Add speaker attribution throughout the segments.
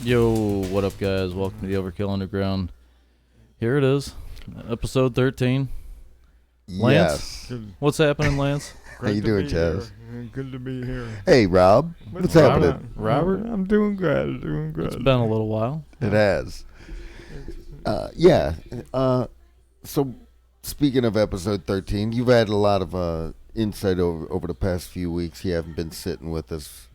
Speaker 1: Yo, what up, guys? Welcome to the Overkill Underground. Here it is, episode 13. Lance,
Speaker 2: Yes.
Speaker 1: what's happening, Lance?
Speaker 2: How you doing, Chaz?
Speaker 3: Good to be here.
Speaker 2: Hey, Rob. What's happening?
Speaker 1: Robert?
Speaker 3: I'm doing good.
Speaker 1: It's been a little while.
Speaker 2: It has. Yeah. So, speaking of episode 13, you've had a lot of insight over the past few weeks. You haven't been sitting with us.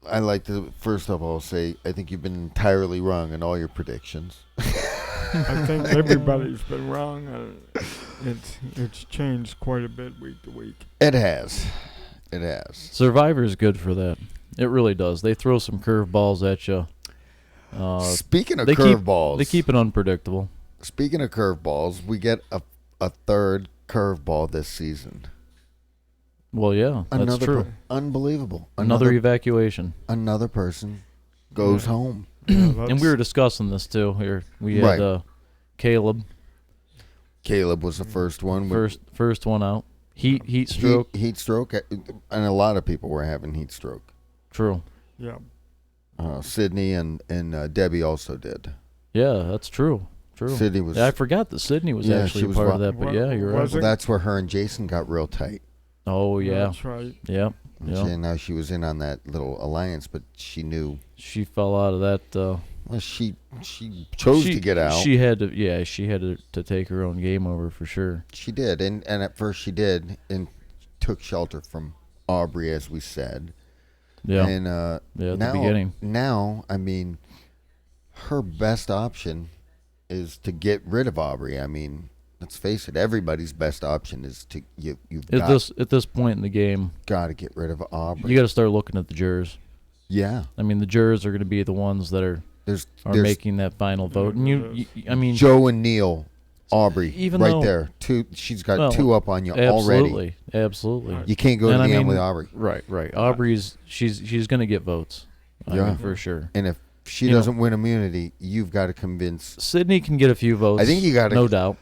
Speaker 2: I like to, first of all, say I think you've been entirely wrong in all your predictions.
Speaker 3: I think everybody's been wrong. It's changed quite a bit week to week.
Speaker 2: It has. It has.
Speaker 1: Survivor's good for that. It really does. They throw some curveballs at you.
Speaker 2: Speaking of curveballs.
Speaker 1: They keep it unpredictable.
Speaker 2: Speaking of curveballs, we get a third curveball this season.
Speaker 1: Well, yeah, that's true.
Speaker 2: Unbelievable.
Speaker 1: Another evacuation.
Speaker 2: Another person goes home.
Speaker 3: Yeah,
Speaker 1: And we were discussing this, too. Here we had Caleb.
Speaker 2: Caleb was the first one.
Speaker 1: First one out. Heat stroke.
Speaker 2: Heat stroke. And a lot of people were having heat stroke.
Speaker 1: True.
Speaker 3: Yeah.
Speaker 2: Sydney and Debbie also did.
Speaker 1: Yeah, that's true. True.
Speaker 2: Sydney was.
Speaker 1: Yeah, I forgot that Sydney was actually
Speaker 2: she was
Speaker 1: part of that, but yeah, you're right.
Speaker 2: Well, that's where her and Jason got real tight.
Speaker 1: Oh, yeah.
Speaker 3: That's right.
Speaker 1: Yep.
Speaker 2: And now she was in on that little alliance, but she knew.
Speaker 1: She fell out of that.
Speaker 2: Well, she chose to get out.
Speaker 1: She had to. Yeah, she had to take her own game over for sure.
Speaker 2: She did, and at first she did, and took shelter from Aubrey, as we said.
Speaker 1: Yeah.
Speaker 2: And
Speaker 1: at the beginning.
Speaker 2: Now, I mean, her best option is to get rid of Aubrey. I mean, let's face it, everybody's best option is to
Speaker 1: at this point in the game,
Speaker 2: got to get rid of Aubrey.
Speaker 1: You got to start looking at the jurors.
Speaker 2: Yeah.
Speaker 1: I mean, the jurors are going to be the ones that are making that final vote. And I mean,
Speaker 2: Joe and Neil, Aubrey,
Speaker 1: even
Speaker 2: right there. She's got two up on you
Speaker 1: already.
Speaker 2: Absolutely.
Speaker 1: Absolutely.
Speaker 2: You can't go to the end with Aubrey.
Speaker 1: Right. Aubrey's she's going to get votes. I mean, for sure.
Speaker 2: And if she doesn't win immunity, you've got to convince.
Speaker 1: Sydney can get a few votes.
Speaker 2: I think you got to.
Speaker 1: No doubt.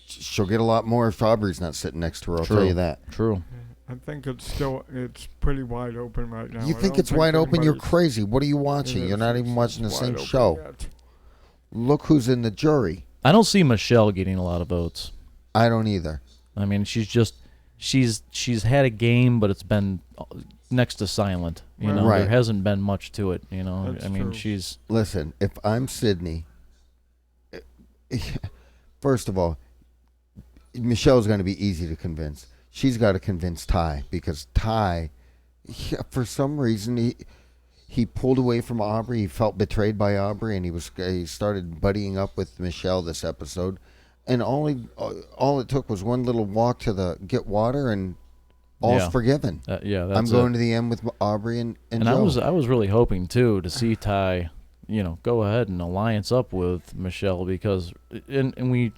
Speaker 2: She'll get a lot more if Aubrey's not sitting next to her. I'll tell you that.
Speaker 1: True.
Speaker 3: I think it's pretty wide open right now.
Speaker 2: You think it's wide open? You're crazy. What are you watching? You're not even watching the same show.
Speaker 3: Yet.
Speaker 2: Look who's in the jury.
Speaker 1: I don't see Michelle getting a lot of votes.
Speaker 2: I don't either.
Speaker 1: I mean, she's had a game, but it's been next to silent.
Speaker 2: Right.
Speaker 1: There hasn't been much to it.
Speaker 3: That's
Speaker 1: I mean,
Speaker 3: true.
Speaker 2: Listen, if I'm Sydney, first of all, Michelle's going to be easy to convince. She's got to convince Ty, because Ty, for some reason, he pulled away from Aubrey. He felt betrayed by Aubrey, and he started buddying up with Michelle this episode. And all it took was one little walk to get water, and all's forgiven.
Speaker 1: I'm
Speaker 2: going to the end with Aubrey and Joe.
Speaker 1: I was really hoping too to see Ty, go ahead and alliance up with Michelle, because and we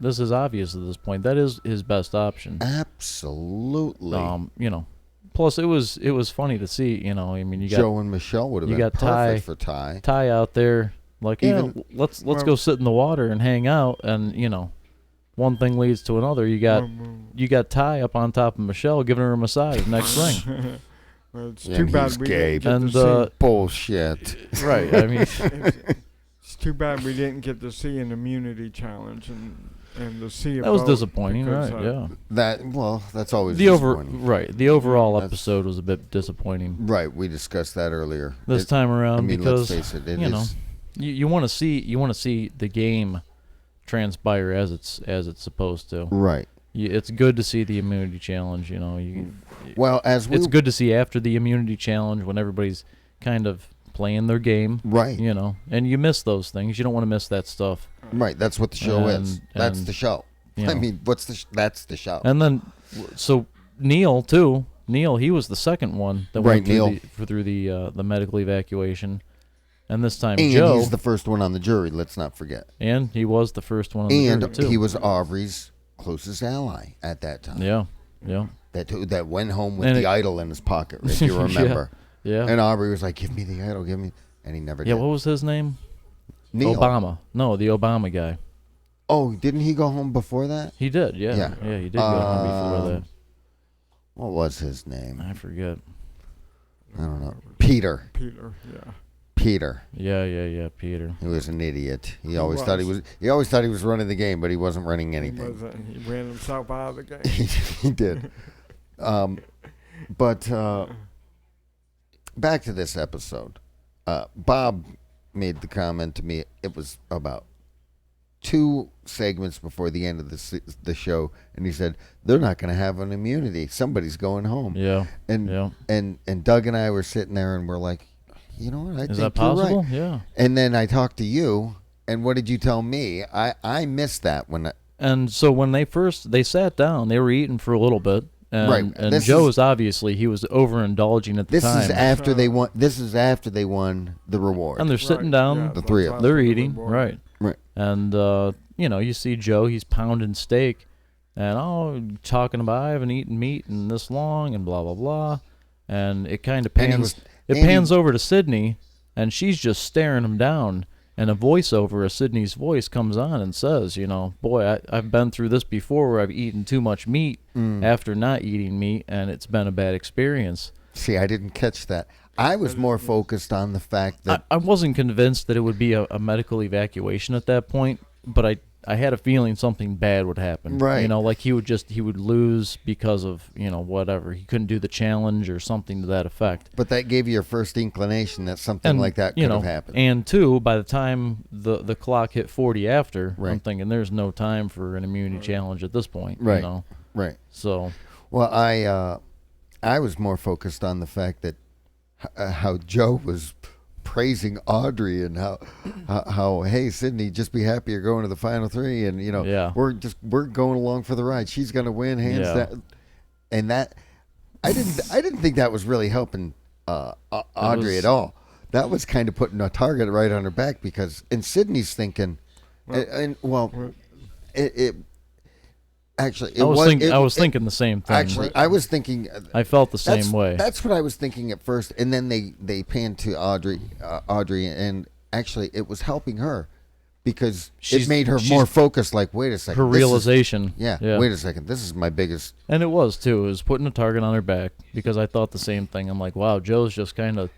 Speaker 1: this is obvious at this point. That is his best option.
Speaker 2: Absolutely.
Speaker 1: Plus it was funny to see. I mean, you got
Speaker 2: Joe and Michelle would have been perfect for Ty.
Speaker 1: Ty out there, like, let's go sit in the water and hang out, and one thing leads to another. You got Ty up on top of Michelle, giving her a massage next ring.
Speaker 3: Well, it's too bad we didn't get
Speaker 1: and
Speaker 3: to see.
Speaker 2: Bullshit.
Speaker 1: Right. I mean,
Speaker 3: it's too bad we didn't get to see an immunity challenge and to see
Speaker 1: that was disappointing, right? Yeah.
Speaker 2: That's always
Speaker 1: the
Speaker 2: disappointing.
Speaker 1: The overall episode was a bit disappointing.
Speaker 2: Right. We discussed that earlier.
Speaker 1: This time around, because
Speaker 2: let's face it,
Speaker 1: you want to see the game transpire as it's supposed to.
Speaker 2: Right.
Speaker 1: It's good to see the immunity challenge. It's good to see after the immunity challenge when everybody's kind of playing their game.
Speaker 2: Right.
Speaker 1: And you miss those things. You don't want to miss that stuff.
Speaker 2: Right. That's what the show is. That's the show. I mean, that's the show.
Speaker 1: And then, so Neil too. Neil, he was the second one that went through the medical evacuation. And this time, Joe.
Speaker 2: He's the first one on the jury. Let's not forget.
Speaker 1: And he was the first one on the jury too.
Speaker 2: And he was Aubrey's closest ally at that time.
Speaker 1: Yeah.
Speaker 2: That went home with the idol in his pocket, if you remember.
Speaker 1: Yeah.
Speaker 2: And Aubrey was like, "Give me the idol, give me," and he never did.
Speaker 1: Yeah. What was his name?
Speaker 2: Neil.
Speaker 1: Obama. No, the Obama guy.
Speaker 2: Oh, didn't he go home before that?
Speaker 1: He did. Yeah. Yeah. He did go home before that.
Speaker 2: What was his name?
Speaker 1: I forget.
Speaker 2: I don't know. Peter.
Speaker 3: Peter, yeah.
Speaker 2: Peter.
Speaker 1: Yeah, Peter.
Speaker 2: He was an idiot. He always thought he was running the game, but he wasn't running anything.
Speaker 3: He ran himself out of the game.
Speaker 2: He did. But back to this episode. Bob made the comment to me. It was about 2 segments before the end of the show, and he said they're not going to have an immunity. Somebody's going home.
Speaker 1: Yeah.
Speaker 2: And Doug and I were sitting there, and we're like, you know what? I think
Speaker 1: that possible?
Speaker 2: You're right.
Speaker 1: Yeah.
Speaker 2: And then I talked to you, and what did you tell me? I missed that when.
Speaker 1: And so when they sat down, they were eating for a little bit. And,
Speaker 2: right.
Speaker 1: And Joe's obviously he was overindulging at the time.
Speaker 2: This is after they won. This is after they won the reward.
Speaker 1: And they're sitting down.
Speaker 3: Yeah,
Speaker 2: the 3 of them.
Speaker 1: They're eating. Right.
Speaker 2: Right.
Speaker 1: And you see Joe. He's pounding steak, and talking about I haven't eaten meat in this long, and blah blah blah. And it kind of pans. Pans over to Sydney, and she's just staring him down. And a voiceover of Sydney's voice comes on and says, boy, I've been through this before where I've eaten too much meat after not eating meat, and it's been a bad experience.
Speaker 2: See, I didn't catch that. I was more focused on the fact that...
Speaker 1: I wasn't convinced that it would be a medical evacuation at that point, but I had a feeling something bad would happen.
Speaker 2: Right.
Speaker 1: Like he would lose because of, whatever. He couldn't do the challenge or something to that effect.
Speaker 2: But that gave you your first inclination that something like that could have happened.
Speaker 1: And 2, by the time the clock hit 40 after,
Speaker 2: right.
Speaker 1: I'm thinking there's no time for an immunity challenge at this point.
Speaker 2: Right. Right.
Speaker 1: So.
Speaker 2: Well, I was more focused on the fact that how Joe was praising Audrey and how hey Sydney, just be happy you're going to the final 3, and we're going along for the ride. She's gonna win hands down, and that I didn't think that was really helping Audrey at all. That was kind of putting a target right on her back because Sydney's thinking, Actually,
Speaker 1: I was thinking the same thing.
Speaker 2: Actually, I was thinking.
Speaker 1: I felt the same way.
Speaker 2: That's what I was thinking at first, and then they panned to Audrey, and actually, it was helping her because it made her more focused. Like, wait a second,
Speaker 1: her realization.
Speaker 2: Wait a second, this is my biggest.
Speaker 1: And it was too. It was putting a target on her back because I thought the same thing. I'm like, wow, Joe's just kind of,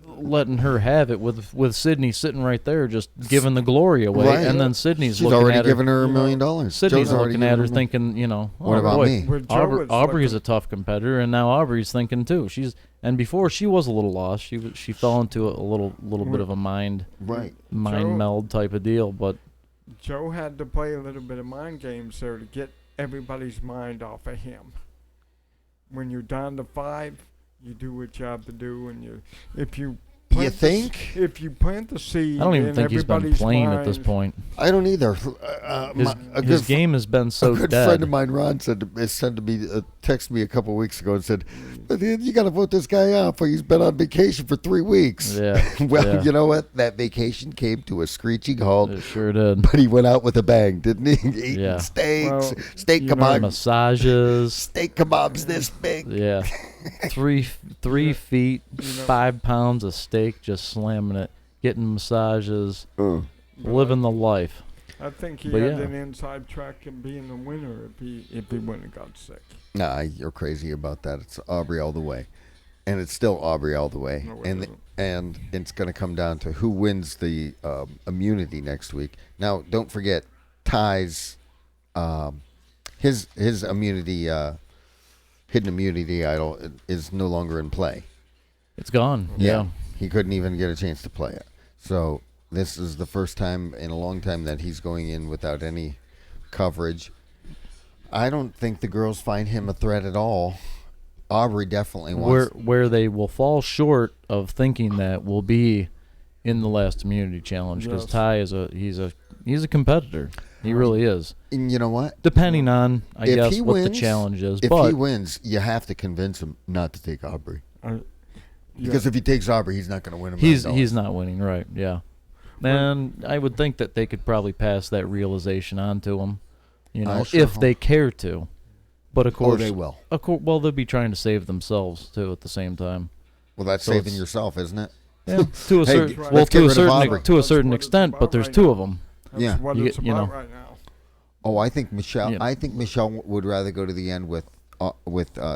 Speaker 1: letting her have it with Sydney sitting right there, just giving the glory away, right. And then She's looking
Speaker 2: already
Speaker 1: at her,
Speaker 2: given her $1 million.
Speaker 1: Sydney's looking at her, thinking,
Speaker 2: what about me?
Speaker 1: Aubrey's a tough competitor, and now Aubrey's thinking too. And before she was a little lost. She fell into a little bit of a mind meld type of deal. But
Speaker 3: Joe had to play a little bit of mind games there to get everybody's mind off of him. When you're down to 5. You do what you have to do, and if you plant the seed,
Speaker 1: I don't even think he's been playing at this point.
Speaker 2: I don't either.
Speaker 1: His game has been so dead.
Speaker 2: A good friend of mine, Ron, texted me a couple of weeks ago and said, "You got to vote this guy off, or he's been on vacation for 3 weeks."
Speaker 1: Yeah.
Speaker 2: Well, you know what? That vacation came to a screeching halt.
Speaker 1: It sure did.
Speaker 2: But he went out with a bang, didn't he? Eating steaks, steak kebabs,
Speaker 1: massages,
Speaker 2: steak kebabs this big.
Speaker 1: Yeah. 3 feet, 5 pounds of steak, just slamming it, getting massages, living the life.
Speaker 3: I think he had an inside track in being the winner if he wouldn't have got sick.
Speaker 2: Nah, you're crazy about that. It's Aubrey all the way, and it's still Aubrey all the way. No, and it's going to come down to who wins the immunity next week. Now, don't forget Ty's his immunity. Hidden immunity idol is no longer in play.
Speaker 1: It's gone. Yeah.
Speaker 2: He couldn't even get a chance to play it. So this is the first time in a long time that he's going in without any coverage. I don't think the girls find him a threat at all. Aubrey definitely wants.
Speaker 1: Where they will fall short of thinking that will be in the last immunity challenge because Ty he's a competitor. He really is.
Speaker 2: And you know what?
Speaker 1: Depending on, I guess, what the challenge is.
Speaker 2: If he wins, you have to convince him not to take Aubrey. Because if he takes Aubrey, he's not going to win him.
Speaker 1: He's not winning, right, yeah. And I would think that they could probably pass that realization on to him, if they care to. But of course,
Speaker 2: they will.
Speaker 1: Well, they'll be trying to save themselves, too, at the same time.
Speaker 2: Well, that's saving yourself, isn't it?
Speaker 1: Yeah, to a certain extent, but there's 2 of them.
Speaker 3: That's what it's about right now.
Speaker 2: Oh, I think Michelle. I think Michelle would rather go to the end with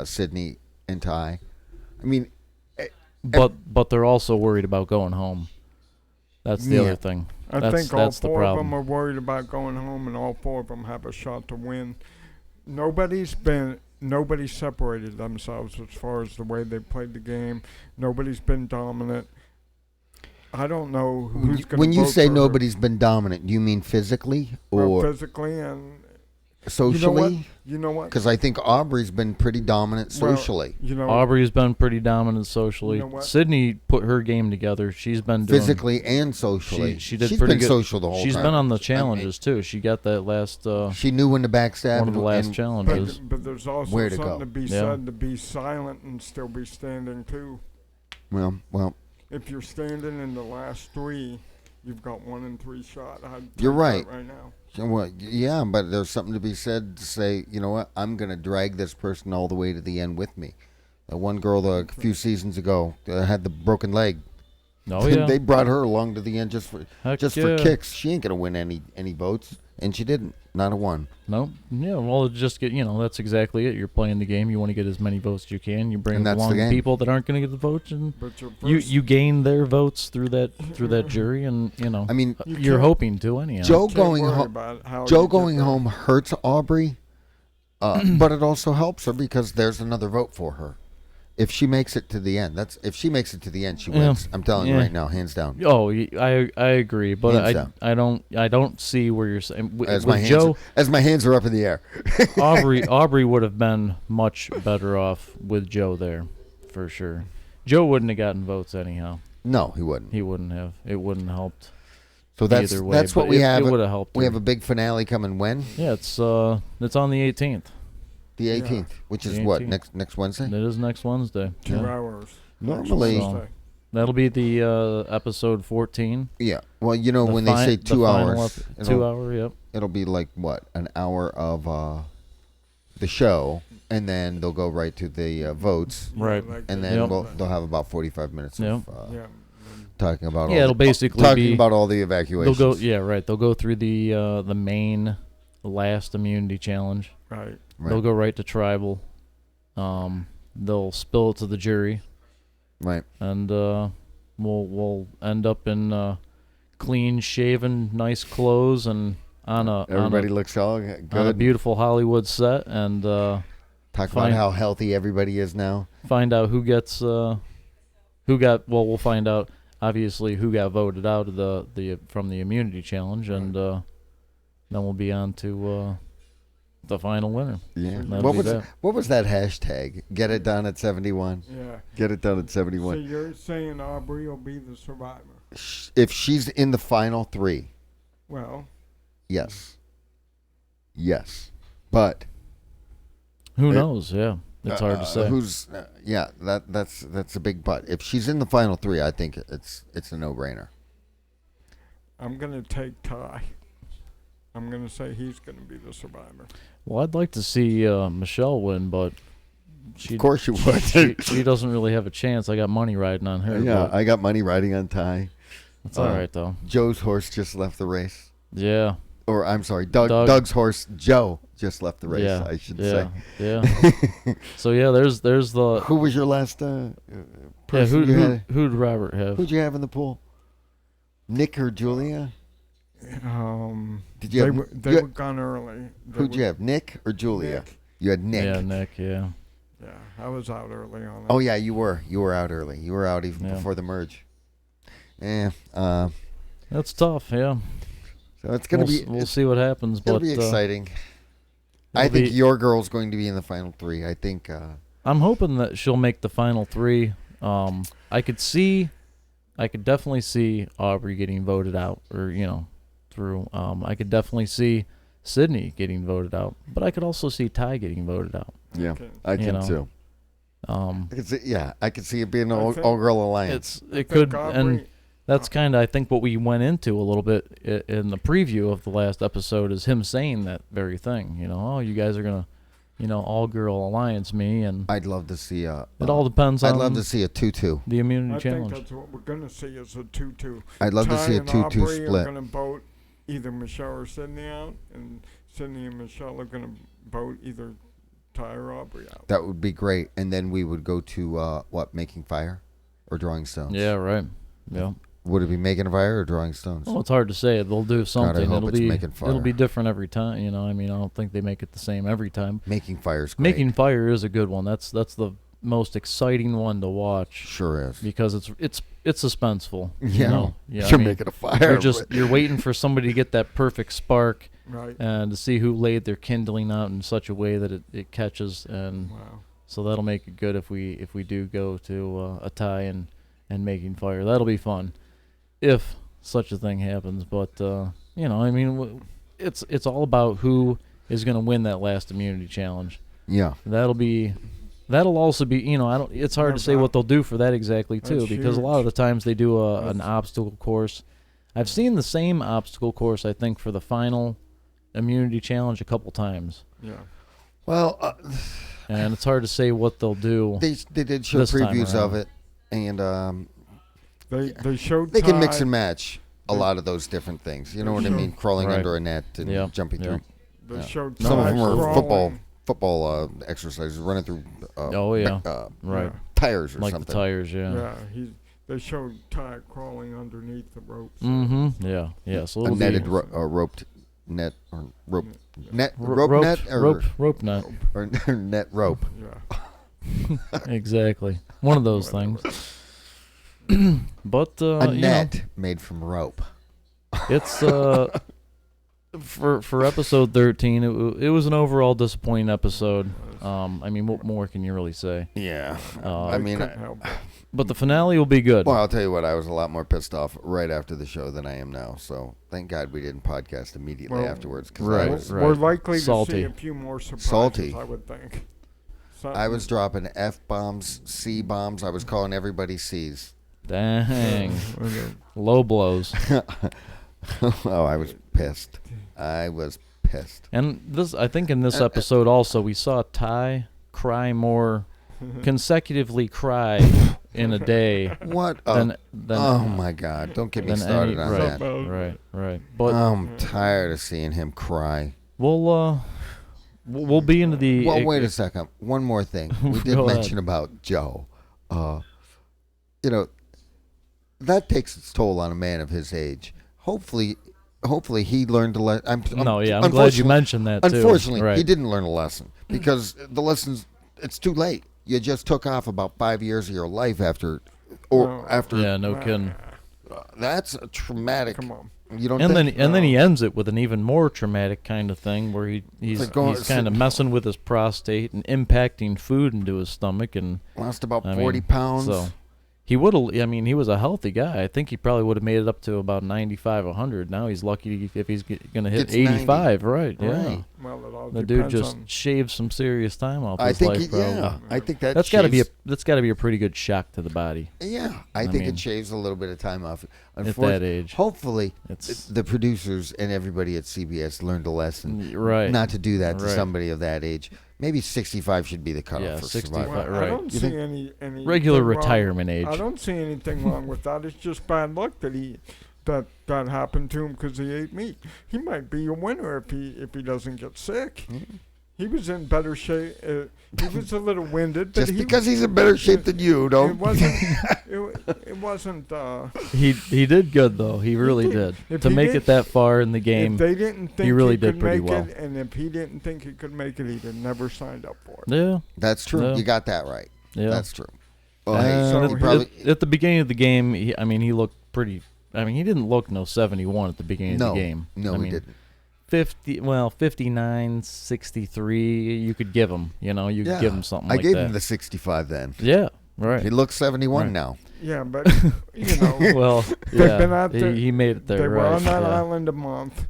Speaker 2: Sydney and Ty. I mean,
Speaker 1: But they're also worried about going home. That's the other thing.
Speaker 3: I
Speaker 1: That's
Speaker 3: think all
Speaker 1: the
Speaker 3: four of
Speaker 1: problem.
Speaker 3: them are worried about going home, and all four of them have a shot to win. Nobody separated themselves as far as the way they played the game. Nobody's been dominant. I don't know who's going to.
Speaker 2: When you
Speaker 3: vote
Speaker 2: say
Speaker 3: for
Speaker 2: nobody's been dominant, do you mean physically or
Speaker 3: physically and
Speaker 2: socially?
Speaker 3: You know what?
Speaker 2: Because I think Aubrey's been pretty dominant socially.
Speaker 1: Aubrey's been pretty dominant socially.
Speaker 3: You know what?
Speaker 1: Sydney put her game together. She's been doing
Speaker 2: Physically and socially.
Speaker 1: She did
Speaker 2: She's
Speaker 1: pretty
Speaker 2: been
Speaker 1: good.
Speaker 2: social the whole time.
Speaker 1: She's been on the challenges too. She got that last.
Speaker 2: She knew when to backstab.
Speaker 1: One of the last challenges.
Speaker 3: But there's also
Speaker 2: where to
Speaker 3: something
Speaker 2: go.
Speaker 3: to be said to be silent and still be standing too.
Speaker 2: Well.
Speaker 3: If you're standing in the last three, you've got 1 in 3 shot.
Speaker 2: You're right.
Speaker 3: Right now.
Speaker 2: Well, yeah, but there's something to be said to say, you know what, I'm going to drag this person all the way to the end with me. One girl a few seasons ago had the broken leg.
Speaker 1: Oh, yeah.
Speaker 2: They brought her along to the end just for kicks. She ain't going to win any votes, and she didn't. Not a one.
Speaker 1: No. Yeah, well, just get, that's exactly it. You're playing the game. You want to get as many votes as you can. You bring along people that aren't going to get the votes, and you gain their votes through that jury, and,
Speaker 2: I mean,
Speaker 1: you're hoping to anyhow.
Speaker 2: Joe going home hurts Aubrey, but it also helps her because there's another vote for her. If she makes it to the end, if she makes it to the end, she wins. I'm telling you right now, hands down.
Speaker 1: Oh, I agree, but I don't see where you're saying.
Speaker 2: As my hands are up in the air.
Speaker 1: Aubrey would have been much better off with Joe there, for sure. Joe wouldn't have gotten votes anyhow.
Speaker 2: No, he wouldn't.
Speaker 1: He wouldn't have. It wouldn't have helped.
Speaker 2: So that's what we have.
Speaker 1: It would have helped.
Speaker 2: We have a big finale coming when?
Speaker 1: Yeah, it's on the 18th.
Speaker 2: The 18th, which is what, next Wednesday?
Speaker 1: It is next Wednesday.
Speaker 3: 2 hours.
Speaker 2: Normally.
Speaker 1: That'll be the episode 14.
Speaker 2: Yeah. Well, when they say 2 hours.
Speaker 1: 2 hour, yep.
Speaker 2: It'll be like, what, an hour of the show, and then they'll go right to the votes.
Speaker 1: Right.
Speaker 2: And then they'll have about 45 minutes of talking about
Speaker 1: it'll basically be
Speaker 2: about all the evacuations.
Speaker 1: They'll go through the main last immunity challenge.
Speaker 3: Right.
Speaker 1: They'll go right to tribal. They'll spill it to the jury.
Speaker 2: Right.
Speaker 1: And we'll end up in clean shaven, nice clothes, and
Speaker 2: everybody looks all good
Speaker 1: on a beautiful Hollywood set, and
Speaker 2: talk about how healthy everybody is now.
Speaker 1: Find out who gets we'll find out obviously who got voted out of the from the immunity challenge, and then we'll be on to the final winner.
Speaker 2: Yeah. What was that hashtag? Get it done at 71.
Speaker 3: Yeah.
Speaker 2: Get it done at 71.
Speaker 3: So you're saying Aubrey will be the survivor?
Speaker 2: If she's in the final 3.
Speaker 3: Well.
Speaker 2: Yes. But
Speaker 1: who knows? Yeah. It's hard to say.
Speaker 2: That's a big but. If she's in the final 3, I think it's a no-brainer.
Speaker 3: I'm going to take Ty. I'm going to say he's going to be the survivor.
Speaker 1: Well, I'd like to see Michelle win, but
Speaker 2: of course you would.
Speaker 1: She doesn't really have a chance. I got money riding on her.
Speaker 2: Yeah, I got money riding on Ty.
Speaker 1: That's all right, though.
Speaker 2: Joe's horse just left the race.
Speaker 1: Yeah.
Speaker 2: Or, I'm sorry, Doug's horse, Joe, just left the race, I should say.
Speaker 1: Yeah. So, there's the...
Speaker 2: Who was your last
Speaker 1: person who'd Robert have?
Speaker 2: Who'd you have in the pool? Nick or Julia?
Speaker 3: Did you they were gone early.
Speaker 2: Who'd you have, Nick or Julia?
Speaker 3: Nick.
Speaker 2: You had Nick.
Speaker 1: Yeah, Nick, yeah.
Speaker 3: Yeah, I was out early on that.
Speaker 2: Oh, yeah, you were. You were out early. You were out even before the merge.
Speaker 1: That's tough, yeah.
Speaker 2: So it's going to be...
Speaker 1: We'll see what happens.
Speaker 2: It'll be exciting. I think your girl's going to be in the final 3. I think...
Speaker 1: I'm hoping that she'll make the final 3. I could definitely see Aubrey getting voted out, or, through. I could definitely see Sydney getting voted out, but I could also see Ty getting voted out.
Speaker 2: Yeah, I can too. I could see it being an all-girl alliance.
Speaker 1: It could, and that's kind of, I think, what we went into a little bit in the preview of the last episode is him saying that very thing. You guys are gonna, all-girl alliance me, and
Speaker 2: I'd love to see a.
Speaker 1: It all depends on.
Speaker 2: I'd love to see a 2-2.
Speaker 1: The immunity challenge.
Speaker 3: I think that's what we're gonna see is a 2-2.
Speaker 2: I'd love to see a 2-2 split.
Speaker 3: Ty and Aubrey are gonna vote either Michelle or Sydney out, and Sydney and Michelle are gonna vote either tire Aubrey out.
Speaker 2: That would be great. And then we would go to, making fire or drawing stones?
Speaker 1: Yeah, right. Yeah.
Speaker 2: Would it be making a fire or drawing stones?
Speaker 1: Well, it's hard to say. They'll do something.
Speaker 2: hope it's making fire.
Speaker 1: It'll be different every time. You know, I mean, I don't think they make it the same every time.
Speaker 2: Making fire's great.
Speaker 1: Making fire is a good one. That's the most exciting one to watch.
Speaker 2: Sure is.
Speaker 1: Because it's suspenseful.
Speaker 2: Yeah.
Speaker 1: You know? Yeah,
Speaker 2: You're making a fire.
Speaker 1: You're waiting for somebody to get that perfect spark,
Speaker 3: Right.
Speaker 1: and to see who laid their kindling out in such a way that it catches, and
Speaker 3: Wow.
Speaker 1: so that'll make it good if we do go to a tie and making fire. That'll be fun, if such a thing happens. But you know, I mean, it's all about who is going to win that last immunity challenge.
Speaker 2: Yeah.
Speaker 1: That'll also be, you know, it's hard to say what they'll do for that exactly too,
Speaker 3: That's
Speaker 1: because a lot of the times they do an
Speaker 3: That's-
Speaker 1: obstacle course. I've seen the same obstacle course, I think, for the final immunity challenge a couple times,
Speaker 3: Yeah.
Speaker 2: Well,
Speaker 1: and it's hard to say what they'll do.
Speaker 2: they did show
Speaker 1: This time
Speaker 2: previews of
Speaker 1: around.
Speaker 2: it, and
Speaker 3: They showed
Speaker 2: they can mix
Speaker 3: Ty-
Speaker 2: and match a lot of those different things. You know what I
Speaker 3: Sure.
Speaker 2: mean? Crawling
Speaker 1: Right.
Speaker 2: under a net and
Speaker 1: Yeah.
Speaker 2: jumping
Speaker 1: Yeah.
Speaker 2: through.
Speaker 3: They
Speaker 2: Yeah.
Speaker 3: showed
Speaker 2: Some of
Speaker 3: Ty
Speaker 2: them are
Speaker 3: crawling.
Speaker 2: football exercises, running through.
Speaker 1: Oh, yeah. Right,
Speaker 2: Tires or
Speaker 1: like
Speaker 2: something.
Speaker 1: the tires, yeah.
Speaker 3: Yeah. They showed Ty crawling underneath the ropes.
Speaker 1: Mm-hmm. Yeah. So
Speaker 2: A
Speaker 1: it'll
Speaker 2: netted
Speaker 1: be
Speaker 2: roped net or rope net
Speaker 1: ro-
Speaker 2: rope net or
Speaker 1: rope net.
Speaker 2: or net rope.
Speaker 3: Yeah.
Speaker 1: Exactly. One of those things. But
Speaker 2: A
Speaker 1: you
Speaker 2: net made from rope.
Speaker 1: know, it's for episode 13. It was an overall disappointing episode. I mean, what more can you really say?
Speaker 2: Yeah.
Speaker 1: I
Speaker 2: mean,
Speaker 3: couldn't help it.
Speaker 1: But the finale will be good.
Speaker 2: Well, I'll tell you what. I was a lot more pissed off right after the show than I am now. So thank God we didn't podcast immediately
Speaker 3: Well,
Speaker 2: afterwards. Cause
Speaker 1: right.
Speaker 2: I was,
Speaker 3: We're likely to
Speaker 1: Salty.
Speaker 3: see a few more surprises,
Speaker 2: Salty.
Speaker 3: I would think.
Speaker 2: I was dropping F bombs, C bombs. I was calling everybody C's.
Speaker 1: Dang. Low blows.
Speaker 2: Oh, I was pissed. I was pissed.
Speaker 1: And I think in this episode also we saw Ty cry more, consecutively cry in a day
Speaker 2: What?
Speaker 1: than
Speaker 2: Oh my God! Don't get me
Speaker 1: than
Speaker 2: started on
Speaker 1: right,
Speaker 2: that.
Speaker 1: right. But
Speaker 2: I'm tired of seeing him cry.
Speaker 1: we'll be into the.
Speaker 2: Well, wait a second. One more thing. We did
Speaker 1: Go ahead.
Speaker 2: mention about Joe. You know, that takes its toll on a man of his age. Hopefully he learned a lesson.
Speaker 1: I'm glad you mentioned that too.
Speaker 2: Unfortunately,
Speaker 1: right.
Speaker 2: he didn't learn a lesson because the lessons. It's too late. You just took off about 5 years of your life after.
Speaker 1: Yeah, no kidding.
Speaker 2: That's a traumatic.
Speaker 3: Come on.
Speaker 2: You don't.
Speaker 1: And
Speaker 2: think,
Speaker 1: then he ends it with an even more traumatic kind of thing where he's
Speaker 2: like going-
Speaker 1: kind of messing with his prostate and impacting food into his stomach, and
Speaker 2: lost about
Speaker 1: I
Speaker 2: 40
Speaker 1: mean,
Speaker 2: pounds.
Speaker 1: So he would have. I mean, he was a healthy guy. I think he probably would have made it up to about 95, 100. Now he's lucky if he's going to hit
Speaker 2: Gets
Speaker 1: 85. Right? Yeah.
Speaker 2: Right.
Speaker 3: Well, it all
Speaker 1: The dude
Speaker 3: depends
Speaker 1: just
Speaker 3: on.
Speaker 1: shaved some serious time off
Speaker 2: I
Speaker 1: his
Speaker 2: think.
Speaker 1: life. Probably.
Speaker 2: Yeah. I think that.
Speaker 1: That's got to be
Speaker 2: shaves-
Speaker 1: a pretty good shock to the body
Speaker 2: Yeah, I think
Speaker 1: mean,
Speaker 2: it shaves a little bit of time off.
Speaker 1: at that age.
Speaker 2: Hopefully,
Speaker 1: It's
Speaker 2: the producers and everybody at CBS learned a lesson
Speaker 1: right.
Speaker 2: not to do that to
Speaker 1: Right.
Speaker 2: somebody of that age. Maybe 65 should be the cutoff
Speaker 1: Yeah,
Speaker 2: for
Speaker 1: 65.
Speaker 2: survival.
Speaker 3: Well, I
Speaker 1: right.
Speaker 3: don't
Speaker 2: You
Speaker 3: see
Speaker 2: think-
Speaker 3: any
Speaker 1: Regular
Speaker 3: anything wrong-
Speaker 1: retirement age.
Speaker 3: I don't see anything wrong with that. It's just bad luck that happened to him because he ate meat. He might be a winner if he doesn't get sick.
Speaker 2: Mm-hmm.
Speaker 3: He was in better shape. He was a little winded, but
Speaker 2: Just because he's in better shape than you,
Speaker 3: it
Speaker 2: don't.
Speaker 3: wasn't. It wasn't.
Speaker 1: He did good though. He really
Speaker 3: did.
Speaker 1: did.
Speaker 3: If
Speaker 1: To
Speaker 3: he
Speaker 1: make
Speaker 3: did-
Speaker 1: it that far in the game.
Speaker 3: If they didn't think
Speaker 1: really
Speaker 3: he
Speaker 1: did
Speaker 3: could
Speaker 1: pretty
Speaker 3: make
Speaker 1: well.
Speaker 3: it, and if he didn't think he could make it, he'd have never signed up for it.
Speaker 1: Yeah.
Speaker 2: That's true.
Speaker 1: Yeah.
Speaker 2: You got that right.
Speaker 1: Yeah.
Speaker 2: That's true. Oh,
Speaker 1: And
Speaker 2: hey,
Speaker 3: so
Speaker 2: he
Speaker 1: at,
Speaker 2: probably,
Speaker 1: at the beginning of the game, he looked pretty. I mean, he didn't look no 71 at the beginning of the game.
Speaker 2: no,
Speaker 1: I
Speaker 2: he
Speaker 1: mean,
Speaker 2: didn't.
Speaker 1: 59, 63. You could give him. You know, you could give him something
Speaker 2: I
Speaker 1: like
Speaker 2: gave
Speaker 1: that.
Speaker 2: him the 65 then.
Speaker 1: Yeah. Right.
Speaker 2: He looks 71
Speaker 1: Right.
Speaker 2: now.
Speaker 3: Yeah, but you know,
Speaker 1: well,
Speaker 3: They've
Speaker 1: yeah,
Speaker 3: been out there-
Speaker 1: he made it there.
Speaker 3: they were
Speaker 1: right.
Speaker 3: on that
Speaker 1: yeah.
Speaker 3: island a month.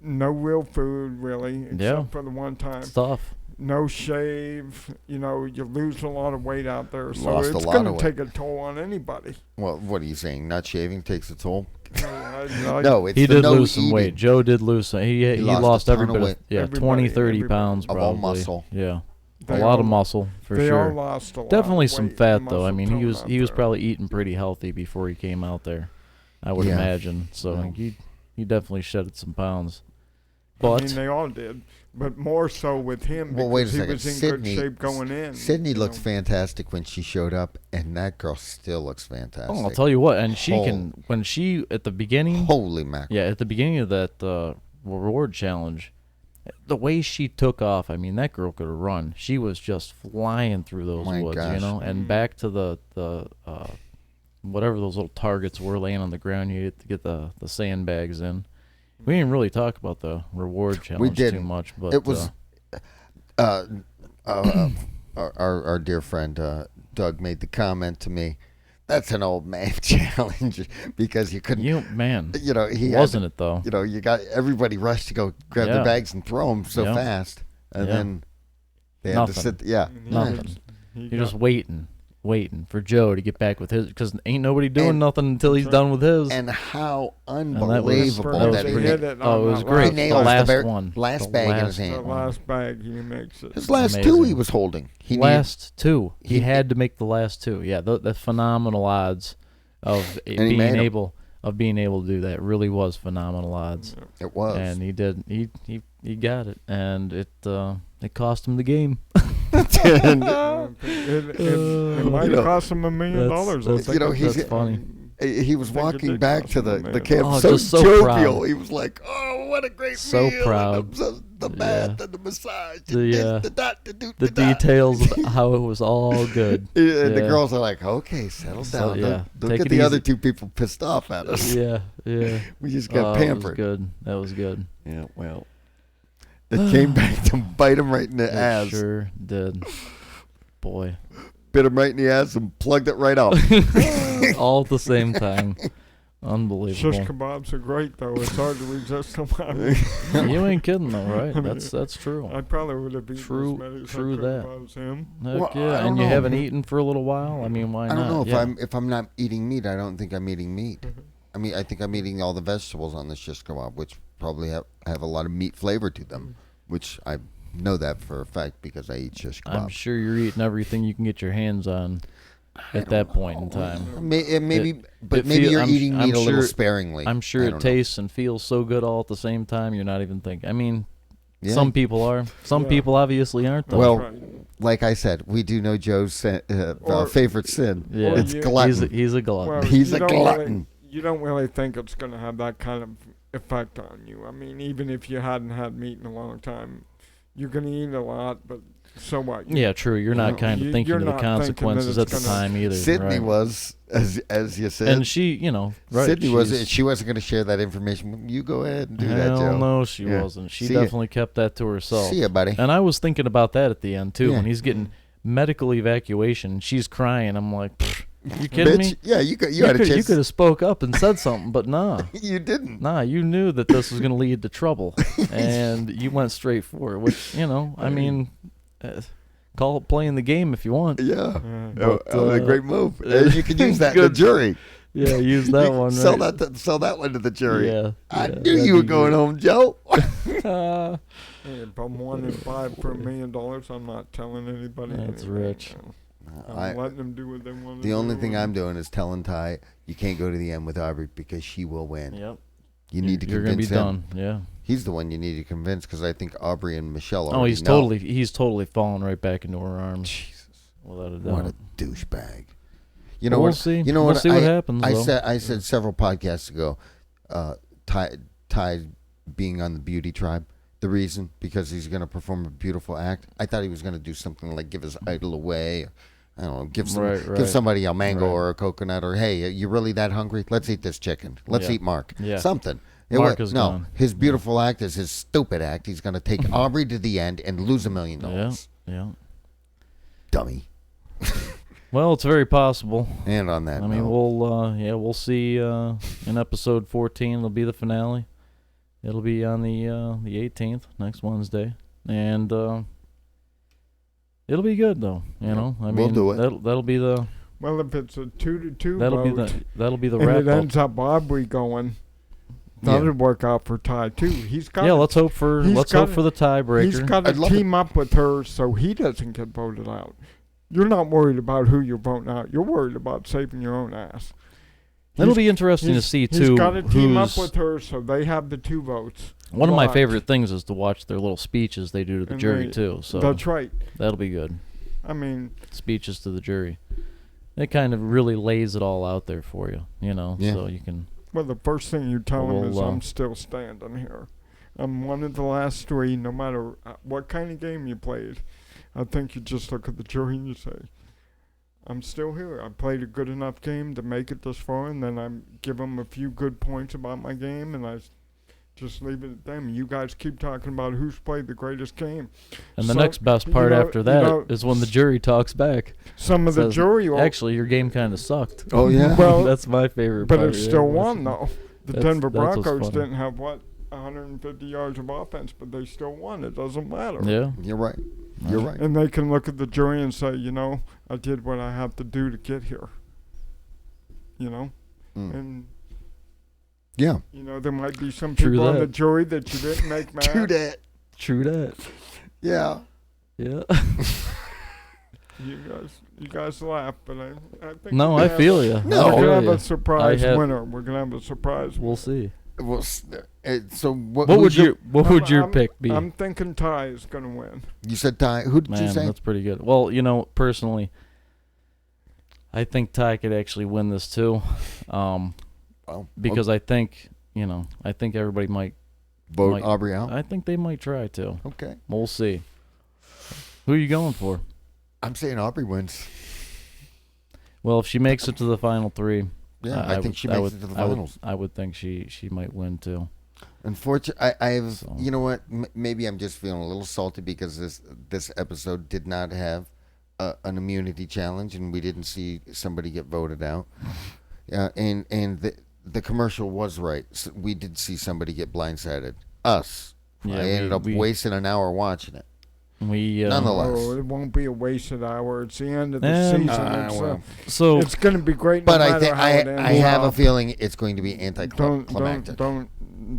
Speaker 3: No real food, really, except
Speaker 1: Yeah.
Speaker 3: for the one time.
Speaker 1: It's tough.
Speaker 3: No shave. You know, you lose a lot of weight out there, so
Speaker 2: Lost a
Speaker 3: it's
Speaker 2: lot
Speaker 3: going
Speaker 2: of
Speaker 3: to
Speaker 2: weight.
Speaker 3: take a toll on anybody.
Speaker 2: Well, what are you saying? Not shaving takes a toll?
Speaker 3: I-
Speaker 2: No, it's
Speaker 1: He
Speaker 2: the
Speaker 1: did
Speaker 2: no
Speaker 1: lose some
Speaker 2: eating.
Speaker 1: weight. Joe did lose some. He
Speaker 2: lost a
Speaker 1: every
Speaker 2: ton of
Speaker 1: bit
Speaker 2: weight.
Speaker 1: of, yeah,
Speaker 3: Everybody-
Speaker 1: 20, 30
Speaker 3: everybody.
Speaker 1: pounds
Speaker 2: Of all
Speaker 1: probably.
Speaker 2: muscle.
Speaker 1: Yeah.
Speaker 3: They
Speaker 1: A lot
Speaker 3: all-
Speaker 1: of muscle for
Speaker 3: they
Speaker 1: sure.
Speaker 3: all lost a lot.
Speaker 1: Definitely
Speaker 3: of
Speaker 1: some
Speaker 3: weight
Speaker 1: fat
Speaker 3: and
Speaker 1: though. I
Speaker 3: muscle
Speaker 1: mean,
Speaker 3: tone
Speaker 1: he was
Speaker 3: out
Speaker 1: probably eating pretty healthy before he came out there. I would
Speaker 2: Yeah.
Speaker 1: imagine. So
Speaker 2: Yeah.
Speaker 1: he definitely shedded some pounds. But
Speaker 3: I mean, they all did, but more so with him
Speaker 2: Well,
Speaker 3: because
Speaker 2: wait a
Speaker 3: he
Speaker 2: second.
Speaker 3: was in
Speaker 2: Sydney-
Speaker 3: good shape going in.
Speaker 2: Sydney
Speaker 3: you
Speaker 2: looks
Speaker 3: know.
Speaker 2: fantastic when she showed up, and that girl still looks fantastic.
Speaker 1: I'll tell you what, and she can when she at the beginning.
Speaker 2: Holy mackerel!
Speaker 1: Yeah, at the beginning of that reward challenge, the way she took off, I mean, that girl could have run. She was just flying through those
Speaker 2: My
Speaker 1: woods,
Speaker 2: gosh.
Speaker 1: you know. And back to the whatever those little targets were laying on the ground, you had to get the sandbags in. We didn't really talk about the reward challenge too
Speaker 2: didn't.
Speaker 1: much, but
Speaker 2: It was our dear friend Doug made the comment to me. That's an old man challenge because you couldn't.
Speaker 1: man,
Speaker 2: You know, he
Speaker 1: wasn't
Speaker 2: had,
Speaker 1: it though?
Speaker 2: You know, you got everybody rushed to go grab
Speaker 1: Yeah.
Speaker 2: their bags and throw them so
Speaker 1: Yeah.
Speaker 2: fast, and
Speaker 1: Yeah.
Speaker 2: then they had to
Speaker 1: Nothing.
Speaker 2: sit. Yeah,
Speaker 3: And he
Speaker 1: Nothing.
Speaker 3: was- he
Speaker 1: You're
Speaker 3: got-
Speaker 1: just waiting for Joe to get back with his, because ain't nobody doing
Speaker 2: And-
Speaker 1: nothing until he's done with his.
Speaker 2: and how
Speaker 1: that was-
Speaker 2: unbelievable
Speaker 1: that was
Speaker 2: that
Speaker 3: he
Speaker 1: pretty-
Speaker 3: hit it
Speaker 1: oh,
Speaker 3: on
Speaker 1: it was
Speaker 3: that
Speaker 1: great.
Speaker 2: He
Speaker 3: last
Speaker 2: nails
Speaker 1: the last
Speaker 2: the
Speaker 1: one,
Speaker 2: last
Speaker 1: the
Speaker 2: bag in his
Speaker 1: last-
Speaker 2: hand.
Speaker 3: The last bag he makes it.
Speaker 2: His last
Speaker 1: Amazing.
Speaker 2: two he was holding. He
Speaker 1: last two. He
Speaker 2: he-
Speaker 1: had to make the last two. Yeah, the phenomenal odds of
Speaker 2: he
Speaker 1: being
Speaker 2: made 'em.
Speaker 1: able to do that really was phenomenal odds.
Speaker 2: It was.
Speaker 1: And he did. He got it, and it cost him the game.
Speaker 3: It might
Speaker 2: You know,
Speaker 3: cost him $1 million.
Speaker 1: that's-
Speaker 3: I think
Speaker 2: you know,
Speaker 3: it-
Speaker 2: he's-
Speaker 1: That's funny.
Speaker 2: He was
Speaker 3: I think it
Speaker 2: walking
Speaker 3: did
Speaker 2: back
Speaker 3: cost
Speaker 2: to
Speaker 3: him
Speaker 2: the
Speaker 3: $1 million.
Speaker 2: camp
Speaker 1: Oh,
Speaker 2: so
Speaker 1: just so
Speaker 2: jovial.
Speaker 1: proud.
Speaker 2: He was like, "Oh, what a great
Speaker 1: So
Speaker 2: meal!"
Speaker 1: proud.
Speaker 2: And the bath and the massage, and
Speaker 1: The,
Speaker 2: this, the that, the do,
Speaker 1: The
Speaker 2: the that.
Speaker 1: details of how it was all good.
Speaker 2: And the
Speaker 1: Yeah.
Speaker 2: girls are like, "Okay, settle
Speaker 1: So,
Speaker 2: down.
Speaker 1: yeah,
Speaker 2: Don't
Speaker 1: take
Speaker 2: get
Speaker 1: it
Speaker 2: the
Speaker 1: easy."
Speaker 2: other two people pissed off at us.
Speaker 1: Yeah, yeah.
Speaker 2: We just
Speaker 1: Oh,
Speaker 2: got
Speaker 1: that was
Speaker 2: pampered."
Speaker 1: good. That was good.
Speaker 2: Yeah, well, it came back to bite him right in the
Speaker 1: It
Speaker 2: ass.
Speaker 1: sure did. Boy.
Speaker 2: Bit him right in the ass and plugged it right out.
Speaker 1: All at the same time. Unbelievable.
Speaker 3: Shish kebabs are great, though. It's hard to resist them.
Speaker 1: You ain't kidding though, right? That's true.
Speaker 3: I probably would have eaten
Speaker 1: True-
Speaker 3: as many as
Speaker 1: true
Speaker 3: I could
Speaker 1: that.
Speaker 3: if I was him.
Speaker 1: Heck
Speaker 2: Well, I
Speaker 1: yeah,
Speaker 2: don't
Speaker 1: and you
Speaker 2: know.
Speaker 1: haven't eaten for a little while. I mean, why
Speaker 2: I
Speaker 1: not?
Speaker 2: don't know
Speaker 1: Yeah.
Speaker 2: if I'm not eating meat. I don't think I'm eating meat. I mean, I think I'm eating all the vegetables on the shish kebab, which probably have a lot of meat flavor to them, which I know that for a fact because I eat shish kebab.
Speaker 1: I'm sure you're eating everything you can get your hands on at that point in time.
Speaker 2: Maybe, but
Speaker 1: it
Speaker 2: maybe
Speaker 1: feel-
Speaker 2: you're
Speaker 1: I'm-
Speaker 2: eating
Speaker 1: I'm
Speaker 2: meat a little
Speaker 1: sure-
Speaker 2: sparingly.
Speaker 1: I'm sure
Speaker 2: I
Speaker 1: it
Speaker 2: don't know.
Speaker 1: tastes and feels so good all at the same time. You're not even thinking. I mean,
Speaker 2: Yeah.
Speaker 1: some people are. Some
Speaker 3: Yeah.
Speaker 1: people obviously aren't. Though.
Speaker 2: Well,
Speaker 3: That's right.
Speaker 2: Like I said, we do know Joe's
Speaker 3: Or-
Speaker 2: favorite sin.
Speaker 1: yeah,
Speaker 2: It's
Speaker 3: you-
Speaker 2: glutton.
Speaker 1: he's a glutton.
Speaker 3: Well,
Speaker 2: He's
Speaker 3: you
Speaker 2: a
Speaker 3: don't
Speaker 2: glutton.
Speaker 3: you don't really think it's going to have that kind of effect on you. I mean, even if you hadn't had meat in a long time, you're going to eat a lot, but so what?
Speaker 1: Yeah, true. You're not
Speaker 2: No.
Speaker 1: kind of
Speaker 3: You-
Speaker 1: thinking
Speaker 3: you're
Speaker 1: of the
Speaker 3: not thinking that
Speaker 1: consequences
Speaker 3: it's
Speaker 1: at the
Speaker 3: gonna-
Speaker 1: time either.
Speaker 2: Sydney
Speaker 1: right?
Speaker 2: was, as you said.
Speaker 1: And she, right,
Speaker 2: Sydney was.
Speaker 1: she's-
Speaker 2: She wasn't going to share that information. You go ahead and do that,
Speaker 1: Hell
Speaker 2: Joe.
Speaker 1: no, she
Speaker 2: Yeah.
Speaker 1: wasn't. She
Speaker 2: See ya.
Speaker 1: definitely kept that to herself.
Speaker 2: See ya, buddy.
Speaker 1: And I was thinking about that at the end too.
Speaker 2: Yeah.
Speaker 1: When he's getting medical evacuation, she's crying. I'm like, "Pfft, you kidding
Speaker 2: Bitch.
Speaker 1: me?
Speaker 2: Yeah, you had a
Speaker 1: You
Speaker 2: chance.
Speaker 1: could have spoke up and said something, but nah.
Speaker 2: You didn't.
Speaker 1: Nah, you knew that this was going to lead to trouble, and you went straight for it. Which, I mean, call it playing the game if you want.
Speaker 2: Yeah.
Speaker 3: Yeah.
Speaker 2: Oh,
Speaker 1: But,
Speaker 2: that was a great move. And you could use that in the
Speaker 1: good.
Speaker 2: jury.
Speaker 1: Yeah, use that one.
Speaker 2: Sell
Speaker 1: right?
Speaker 2: sell that one to the jury.
Speaker 1: Yeah.
Speaker 2: I
Speaker 1: yeah,
Speaker 2: knew
Speaker 1: that'd
Speaker 2: you were
Speaker 1: be
Speaker 2: going home, Joe.
Speaker 1: good.
Speaker 3: Hey, if I'm 1 in 5 for $1 million, I'm not telling anybody.
Speaker 1: That's
Speaker 3: anything.
Speaker 1: rich.
Speaker 3: I'm letting them do what they want to do.
Speaker 2: The only thing I'm doing is telling Ty you can't go to the end with Aubrey because she will win.
Speaker 1: Yep.
Speaker 2: You need to
Speaker 1: You're gonna be
Speaker 2: convince him.
Speaker 1: done. Yeah.
Speaker 2: He's the one you need to convince because I think Aubrey and Michelle.
Speaker 1: Oh,
Speaker 2: already
Speaker 1: he's
Speaker 2: know.
Speaker 1: totally fallen right back into her arms.
Speaker 2: Jesus,
Speaker 1: Without a doubt.
Speaker 2: what a douchebag. You know
Speaker 1: We'll
Speaker 2: what?
Speaker 1: see.
Speaker 2: You know
Speaker 1: We'll
Speaker 2: what?
Speaker 1: see what happens,
Speaker 2: I
Speaker 1: though.
Speaker 2: said several podcasts ago. Ty being on the Beauty Tribe. The reason because he's going to perform a beautiful act. I thought he was going to do something like give his idol away. Or, I don't know,
Speaker 1: Right.
Speaker 2: give somebody a mango
Speaker 1: Right.
Speaker 2: or a coconut, or hey, you really that hungry? Let's eat this chicken. Let's
Speaker 1: Yeah.
Speaker 2: eat Mark.
Speaker 1: Yeah.
Speaker 2: Something.
Speaker 1: Mark is
Speaker 2: no,
Speaker 1: gone.
Speaker 2: his beautiful act is his stupid act. He's going to take Aubrey to the end and lose $1 million.
Speaker 1: Yeah.
Speaker 2: Dummy.
Speaker 1: Well, it's very possible.
Speaker 2: And on that
Speaker 1: I mean,
Speaker 2: note,
Speaker 1: we'll see in episode 14. It'll be the finale. It'll be on the 18th, next Wednesday, and it'll be good though. I
Speaker 2: We'll
Speaker 1: mean,
Speaker 2: do it.
Speaker 1: That'll be the
Speaker 3: Well, if it's a 2-2
Speaker 1: that'll
Speaker 3: vote,
Speaker 1: be the
Speaker 3: and
Speaker 1: wrap
Speaker 3: it
Speaker 1: up.
Speaker 3: ends up Aubrey going,
Speaker 2: Yeah.
Speaker 3: that'll work out for Ty too. He's got.
Speaker 1: Yeah, let's hope for
Speaker 3: he's
Speaker 1: the
Speaker 3: gotta- He's
Speaker 1: tiebreaker.
Speaker 3: got
Speaker 2: I'd
Speaker 3: to
Speaker 2: love
Speaker 3: team up with her so he doesn't get voted out. You're not worried about who you're voting out. You're worried about saving your own ass.
Speaker 1: It'll be interesting to see too.
Speaker 3: He's got to team up
Speaker 1: who's-
Speaker 3: with her so they have the 2 votes.
Speaker 1: One of my
Speaker 3: Watch.
Speaker 1: favorite things is to watch their little speeches they do to the
Speaker 3: And
Speaker 1: jury
Speaker 3: they-
Speaker 1: too. So
Speaker 3: That's right.
Speaker 1: that'll be good.
Speaker 3: I mean,
Speaker 1: Speeches to the jury. It kind of really lays it all out there for you,
Speaker 2: Yeah.
Speaker 1: so you can.
Speaker 3: well, the first thing you tell them is,
Speaker 1: Well,
Speaker 3: I'm still standing here. I'm one of the last three, no matter what kind of game you played. I think you just look at the jury and you say, I'm still here. I played a good enough game to make it this far, and then I give them a few good points about my game, and I just leave it at them. You guys keep talking about who's played the greatest game.
Speaker 1: And the
Speaker 3: So,
Speaker 1: next best
Speaker 3: you
Speaker 1: part
Speaker 3: know-
Speaker 1: after
Speaker 3: you
Speaker 1: that is
Speaker 3: know,
Speaker 1: when the jury talks back.
Speaker 3: Some of the
Speaker 1: Says,
Speaker 3: jury will,
Speaker 1: Actually, your game kind of sucked.
Speaker 2: Oh, yeah?
Speaker 3: Well,
Speaker 1: That's my favorite
Speaker 3: but
Speaker 1: part.
Speaker 3: it
Speaker 1: yeah.
Speaker 3: still won, though. The
Speaker 1: That's-
Speaker 3: Denver
Speaker 1: that's what's
Speaker 3: Broncos
Speaker 1: funny.
Speaker 3: didn't have, 150 yards of offense, but they still won. It doesn't matter.
Speaker 1: Yeah.
Speaker 2: You're right. You're right.
Speaker 3: And they can look at the jury and say, I did what I have to do to get here.
Speaker 2: Mm.
Speaker 3: And,
Speaker 2: Yeah.
Speaker 3: there might be some
Speaker 1: True
Speaker 3: people on
Speaker 1: that.
Speaker 3: the jury that you didn't make mad.
Speaker 2: True that.
Speaker 1: True that.
Speaker 2: Yeah.
Speaker 1: Yeah.
Speaker 3: You guys laugh, but I think
Speaker 1: No,
Speaker 3: we're
Speaker 1: I
Speaker 3: gonna
Speaker 1: feel you.
Speaker 3: have,
Speaker 2: No.
Speaker 3: we're
Speaker 1: I
Speaker 3: gonna
Speaker 1: feel
Speaker 3: have
Speaker 1: ya.
Speaker 3: a surprise
Speaker 1: I have-
Speaker 3: winner. We're gonna have a surprise.
Speaker 1: We'll see.
Speaker 2: Well, so what?
Speaker 1: What would
Speaker 2: who's your-
Speaker 1: your
Speaker 3: I'm-
Speaker 1: pick be?
Speaker 3: I'm thinking Ty is gonna win.
Speaker 2: You said Ty. Who did you
Speaker 1: Man,
Speaker 2: say?
Speaker 1: that's pretty good. Well, personally, I think Ty could actually win this too,
Speaker 2: Well,
Speaker 1: because I think everybody might.
Speaker 2: vote
Speaker 1: might-
Speaker 2: Aubrey out.
Speaker 1: I think they might try to.
Speaker 2: Okay.
Speaker 1: We'll see. Who are you going for?
Speaker 2: I'm saying Aubrey wins.
Speaker 1: Well, if she makes it to the final three,
Speaker 2: Yeah, I think
Speaker 1: would-
Speaker 2: she makes it to the finals.
Speaker 1: I would think she might win too.
Speaker 2: Unfortunately, I have.
Speaker 1: So-
Speaker 2: You know what? Maybe I'm just feeling a little salty because this episode did not have an immunity challenge, and we didn't see somebody get voted out. And the commercial was right. So we did see somebody get blindsided. Us.
Speaker 1: Yeah,
Speaker 2: I ended up wasting an hour watching it.
Speaker 1: We
Speaker 2: Nonetheless.
Speaker 3: Oh, it won't be a wasted hour. It's the end of the
Speaker 1: And-
Speaker 3: season.
Speaker 2: well.
Speaker 1: So
Speaker 3: It's going to be great.
Speaker 2: But
Speaker 3: no
Speaker 2: I
Speaker 3: matter
Speaker 2: think
Speaker 3: how it ends.
Speaker 2: I have a feeling it's going to be anticlimactic.
Speaker 3: Don't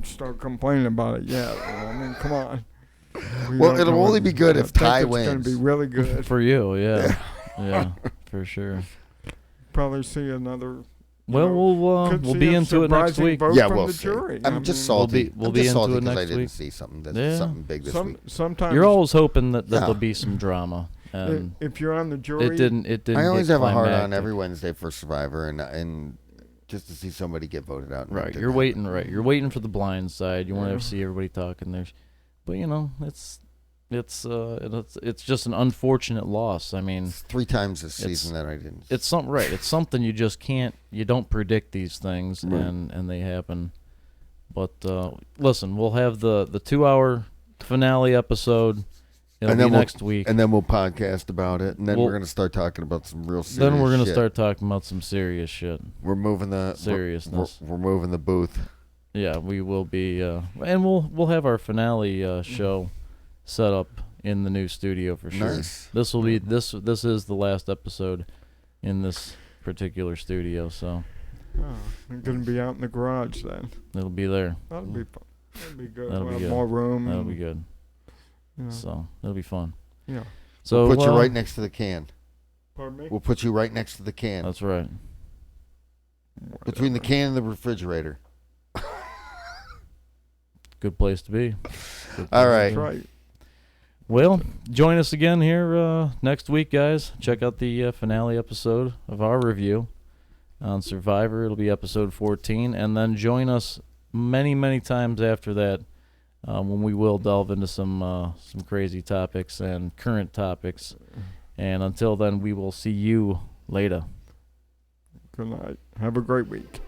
Speaker 3: start complaining about it yet. I mean, come on. We
Speaker 2: Well,
Speaker 3: don't
Speaker 2: it'll
Speaker 3: know.
Speaker 2: only be good
Speaker 3: I
Speaker 2: if
Speaker 3: think
Speaker 2: Ty
Speaker 3: It's going
Speaker 2: wins.
Speaker 3: to be really good.
Speaker 1: for you, yeah, yeah, for sure.
Speaker 3: Probably see another.
Speaker 1: Well,
Speaker 3: could
Speaker 1: we'll
Speaker 3: see
Speaker 1: be
Speaker 3: a
Speaker 1: into it next
Speaker 3: surprising
Speaker 1: week.
Speaker 3: vote
Speaker 2: Yeah,
Speaker 3: from
Speaker 2: we'll
Speaker 3: the
Speaker 2: see.
Speaker 3: jury.
Speaker 2: I'm
Speaker 3: I
Speaker 2: just
Speaker 3: mean,
Speaker 2: salty.
Speaker 1: we'll
Speaker 2: I'm
Speaker 1: be
Speaker 2: just
Speaker 1: into
Speaker 2: salty
Speaker 1: it
Speaker 2: because I
Speaker 1: next
Speaker 2: didn't
Speaker 1: week.
Speaker 2: see something
Speaker 1: Yeah.
Speaker 2: something big this week.
Speaker 3: Sometimes
Speaker 1: You're always hoping that
Speaker 2: Yeah.
Speaker 1: there'll be some drama, and
Speaker 3: if you're on the jury,
Speaker 1: it didn't.
Speaker 2: I always
Speaker 1: get
Speaker 2: have a hard on
Speaker 1: climactic.
Speaker 2: every Wednesday for Survivor, and just to see somebody get voted out. and it
Speaker 1: Right,
Speaker 2: didn't
Speaker 1: you're
Speaker 2: happen.
Speaker 1: waiting. Right, you're waiting for the blind side. You want
Speaker 3: Yeah.
Speaker 1: to see everybody talking there, but it's just an unfortunate loss. I mean,
Speaker 2: It's 3 times this
Speaker 1: It's-
Speaker 2: season that I didn't.
Speaker 1: it's something right. It's something you just can't. You don't predict these things,
Speaker 2: Right.
Speaker 1: and they happen. But listen, we'll have the 2-hour finale episode. It'll
Speaker 2: And
Speaker 1: be
Speaker 2: then we'll-
Speaker 1: next week.
Speaker 2: and then we'll podcast about it, and then
Speaker 1: We'll-
Speaker 2: we're gonna start talking about some real serious.
Speaker 1: Then we're gonna
Speaker 2: shit.
Speaker 1: start talking about some serious shit.
Speaker 2: We're moving the
Speaker 1: Seriousness.
Speaker 2: We're moving the booth.
Speaker 1: Yeah, we will be, and we'll have our finale show set up in the new studio for sure.
Speaker 2: Nice.
Speaker 1: This will be this is the last episode in this particular studio, so
Speaker 3: I'm going to be out in the garage then.
Speaker 1: it'll be there.
Speaker 3: That'll be fun. That'll be good.
Speaker 1: That'll
Speaker 3: We'll
Speaker 1: be
Speaker 3: have
Speaker 1: good.
Speaker 3: more room.
Speaker 1: That'll be good.
Speaker 3: Yeah.
Speaker 1: So it'll be fun.
Speaker 3: Yeah.
Speaker 1: So
Speaker 2: We'll put you right next to the can.
Speaker 3: Pardon me?
Speaker 2: We'll put you right next to the can.
Speaker 1: That's right.
Speaker 2: Between the can and the refrigerator.
Speaker 1: Good place to be. Good
Speaker 2: All
Speaker 1: place to
Speaker 2: right.
Speaker 3: That's
Speaker 1: be.
Speaker 3: right.
Speaker 1: Well, join us again here next week, guys. Check out the finale episode of our review on Survivor. It'll be episode 14. And then join us many, many times after that when we will delve into some crazy topics and current topics. And until then, we will see you later.
Speaker 3: Good night. Have a great week.